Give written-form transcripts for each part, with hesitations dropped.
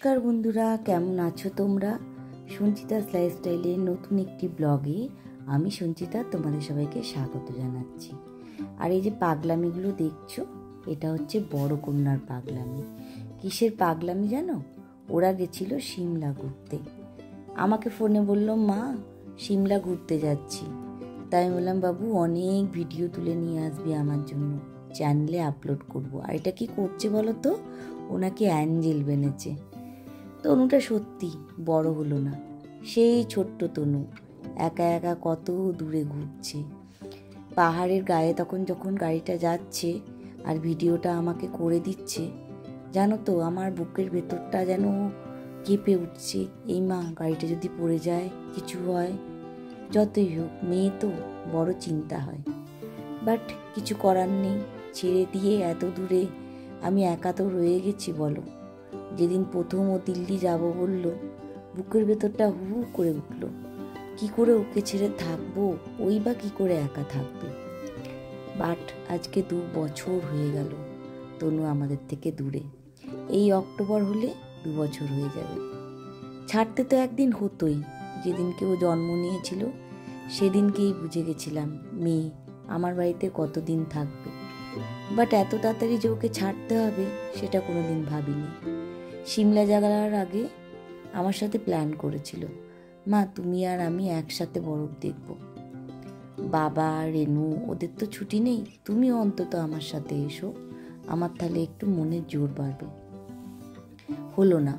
নমস্কার বন্ধুরা, কেমন আছো তোমরা? সঞ্চিতাস লাইফস্টাইলের নতুন একটি ব্লগে আমি সঞ্চিতা তোমাদের সবাইকে স্বাগত জানাচ্ছি। আর এই যে পাগলামিগুলো দেখছো, এটা হচ্ছে বড় কন্যার পাগলামি। কিসের পাগলামি জানো? ওরা গেছিল সিমলা ঘুরতে। আমাকে ফোনে বলল, মা সিমলা ঘুরতে যাচ্ছি। তাই আমি বললাম, বাবু অনেক ভিডিও তুলে নিয়ে আসবি আমার জন্য, চ্যানেলে আপলোড করব। আর এটা কি করছে বলো তো? ওনাকে অ্যাঞ্জেল বেনেছে। তনুটা সত্যি বড় হলো না, সেই ছোট্ট তনু একা একা কত দূরে ঘুরছে। পাহাড়ের গায়ে তখন যখন গাড়িটা যাচ্ছে আর ভিডিওটা আমাকে করে দিচ্ছে, জানো তো আমার বুকের ভেতরটা যেন কেঁপে উঠছে। এই মা, গাড়িটা যদি পড়ে যায়, কিছু হয়। যতই হোক, মেয়ে তো, বড় চিন্তা হয়। বাট কিছু করার নেই, ছেড়ে দিয়ে এত দূরে আমি একা তো রয়ে গেছি বলো। যেদিন প্রথম ও দিল্লি যাব বলল, বুকের ভেতরটা হু হু করে উঠল। কি করে ওকে ছেড়ে থাকবো? ওই বা কি করে একা থাকবে? বাট আজকে 2 বছর হয়ে গেল তনু আমাদের থেকে দূরে। এই অক্টোবর হলে 2 বছর হয়ে যাবে। ছাড়তে তো একদিন হতোই। যেদিনকে ও জন্ম নিয়েছিল সেদিনকেই বুঝে গেছিলাম মেয়ে আমার বাড়িতে কতদিন থাকবে। বাট এত তাড়াতাড়ি যে ওকে ছাড়তে হবে সেটা কোনোদিন ভাবিনি। সিমলা যাওয়ার আগে আমার সাথে প্ল্যান করেছিল, মা তুমি আর আমি একসাথে বরফ দেখব। বাবা, রেনু ওদের তো ছুটি নেই, তুমিও অন্তত আমার সাথে এসো, আমার তাহলে একটু মনের জোর বাড়বে। হলো না।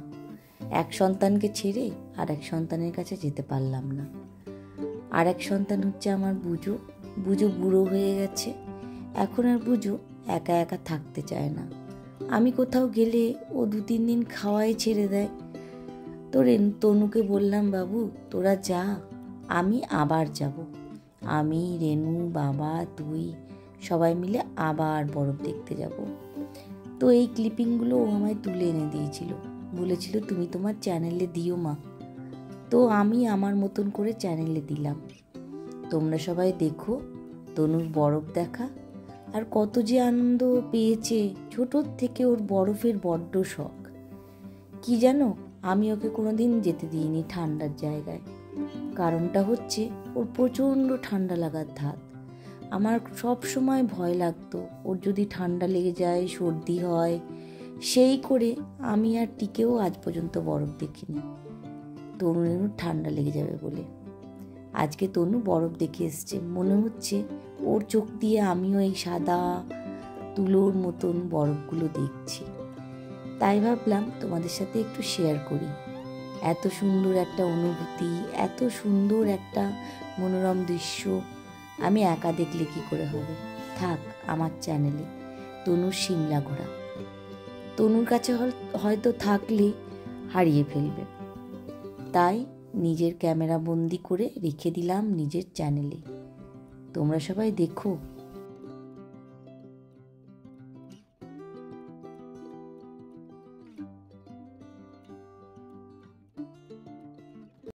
এক সন্তানকে ছেড়ে আর এক সন্তানের কাছে যেতে পারলাম না। আর এক সন্তান হচ্ছে আমার বুজো। বুজো বুড়ো হয়ে গেছে। এখন আর বুজো একা একা থাকতে চায় না। আমি কোথাও গেলে ও 2-3 দিন খাওয়াই ছেড়ে দেয়। তো তনুকে বললাম, বাবু তোরা যা, আমি আবার যাব। আমি, রেনু, বাবা, তুই সবাই মিলে আবার বরফ দেখতে যাব। তো এই ক্লিপিংগুলো ও আমায় তুলে এনে দিয়েছিল, বলেছিল তুমি তোমার চ্যানেলে দিও মা। তো আমি আমার মতন করে চ্যানেলে দিলাম। তোমরা সবাই দেখো তনুর বরফ দেখা। আর কত যে আনন্দ পেয়েছে। ছোটোর থেকে ওর বরফের বড্ড শখ। কি জানো, আমি ওকে কোনোদিন যেতে দিইনি ঠান্ডার জায়গায়। কারণটা হচ্ছে ওর প্রচণ্ড ঠান্ডা লাগার ধাত। আমার সব সময় ভয় লাগতো ওর যদি ঠান্ডা লেগে যায়, সর্দি হয়। সেই করে আমি আর টিকেও আজ পর্যন্ত বরফ দেখিনি, তনুর ঠান্ডা লেগে যাবে বলে। আজকে তনু বরফ দেখে এসছে, মনে হচ্ছে ওর চোখ দিয়ে আমিও এই সাদা তুলোর মতন বরফগুলো দেখছি। তাই ভাবলাম তোমাদের সাথে একটু শেয়ার করি। এত সুন্দর একটা অনুভূতি, এত সুন্দর একটা মনোরম দৃশ্য আমি একা দেখলে কি করে হবে? থাক আমার চ্যানেলে তনুর সিমলা ঘোরা। তনুর কাছে হয়তো থাকলে হারিয়ে ফেলবে, তাই নিজের ক্যামেরা বন্দি করে রেখে দিলাম নিজের চ্যানেলে। তোমরা সবাই দেখো।